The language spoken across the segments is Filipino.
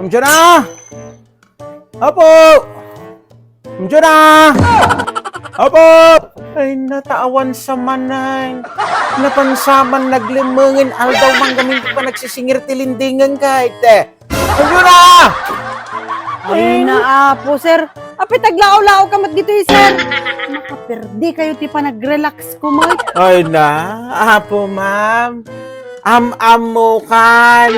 Juna! Opo! Juna! Opo! Ay, nataawan sa manay. Napansaman naglimangin. Aldaw mang gamin pa nagsisingir tilindingan kahit Juna! Ay naapo, sir. Api taglao-lao ka mat dito, sir. Makaperdi kayo ti pa nag-relax ko, mo. Ay na, apo ma'am. Am-am mo kan.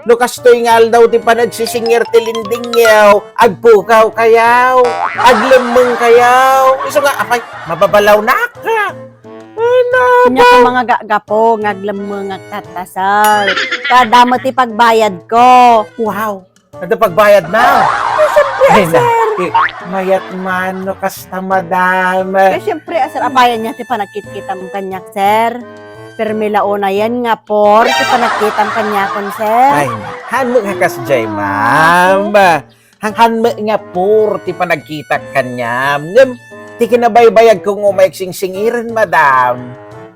Lukas to'y ngal daw ti pa nagsisingir tilinding yaw. Agpukaw kayaw. Aglimang kayaw. Iso nga, apay, mababalaw na ka. Ay na, Kanya ko mga gagapo, ngaglam mga tatasal. Kadamo ti pagbayad ko. wow. Kada pagbayad na. Ay na, mayat man no kasta madam. Kaya syempre, sir, abayan niya ti panagkit-kita mo kanyak, sir. Pero may launa yan nga, por. Ti panagkita mo kanyakon, sir. Ay, hanmo nga kasjay, ma'am. Hanmo nga pur, ti pa nagkita kanya. Ngam, ti kinabaybayag kong umaiksinsingirin, madam.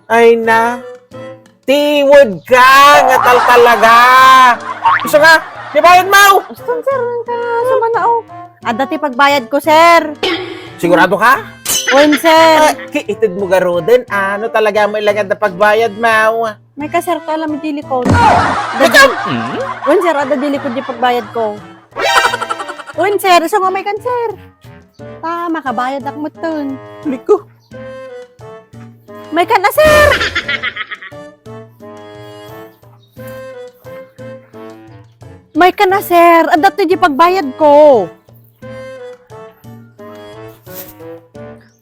Ay na, tiwod ka, nga tal talaga. Gusto nga, di bayad mo? Gusto, sir, ka sumanao. Ada ti pagbayad ko, sir. Sigurado ka? Uy, sir. Kiitid mo garo din, ano talaga mo ilagad na pagbayad mo? May kasir ka alam dili ko. Ikaw? Uy, sir, ada dili ko di pagbayad ko. Uy, sir, so nga may cancer. Tama, kabayad ako mo ton. Liko. May ka na, sir. May ka na, sir. Ada to di pagbayad ko.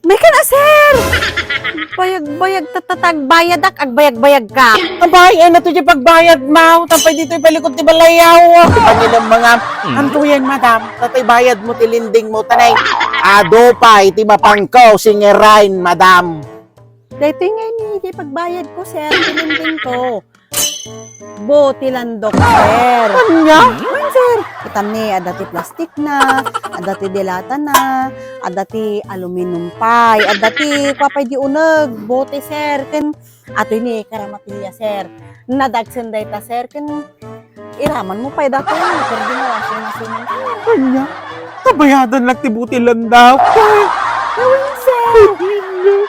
May ka na, sir. Bayag-bayag tatatag bayad agbayag-bayag ka. Abay, ano to yung pagbayad, mau? Tampay dito ipalikod ti balayaw. Pangilang mga antuyan, madam. Tatay bayad mo, tilinding mo, tanay. Ado pa, iti mapangkaw, singerain, madam. Dito nga ni, di pagbayad ko, sir. Tininding ko. Buti landok, sir. Kanya? Ayun, sir. Itam ni, adati plastic na, adati dilata na, adati aluminum pa, adati papay di unag. Buti, sir. Ken, ato ni, karamatilya, sir. Nadagsan day ta, sir. Ken, iraman mo pa dato. Pero di na washing machine. Kanya? Kabayadan lang tibuti lang daw. Ayun, sir.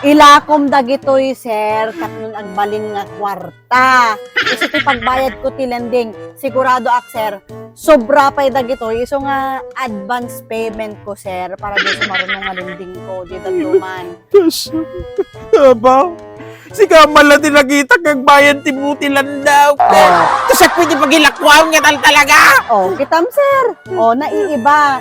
Ilakom dagitoy, sir, katnon agbalin nga kwarta. Kasi ti pagbayad ko ti lending, sigurado ak, sir, sobra pa'y dagitoy. Iso nga advance payment ko, sir, para di sumarunong nga lending ko, di dagduman. Abaw? Si Kamala din nakita kag bayan tibuti lang daw. Kasi pwede pagilakwaw nga talaga. Oh, kitam, sir. Oh, naiiba.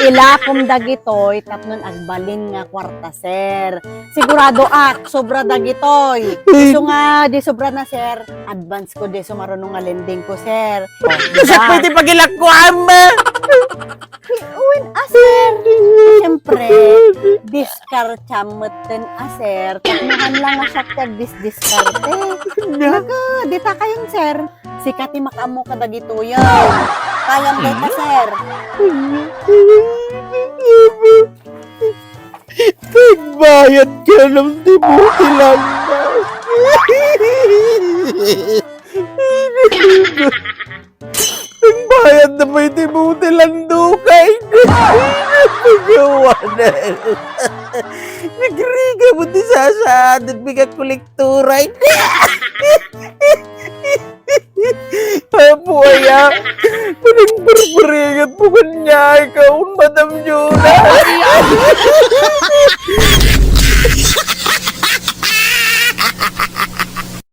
Ilakom dagitoy, tapnon agbalin nga kwarta, sir. Sigurado ak, sobra dagitoy. Iso nga, di sobra na, sir. Advance ko, di sumarunong nga lending ko, sir. Oh, Kasi pwede pagilakwaw mo. Uwin, sir. Siyempre, diskarchamutin, sir. Taknuhan lang nga siya kag diskarte. Naga, dita kayong, sir. Sikati makamo ka dagito yan. Kayang dita, sir. Nagbayad ka ng tibuti lang daw. Nagbayad na may tibuti lang dukay. Nagawa na. Nagriga mo di sasaan at bigat kolekturay. Apo aya, panagbarbaringat mo kanya ikaw, Madam Juna.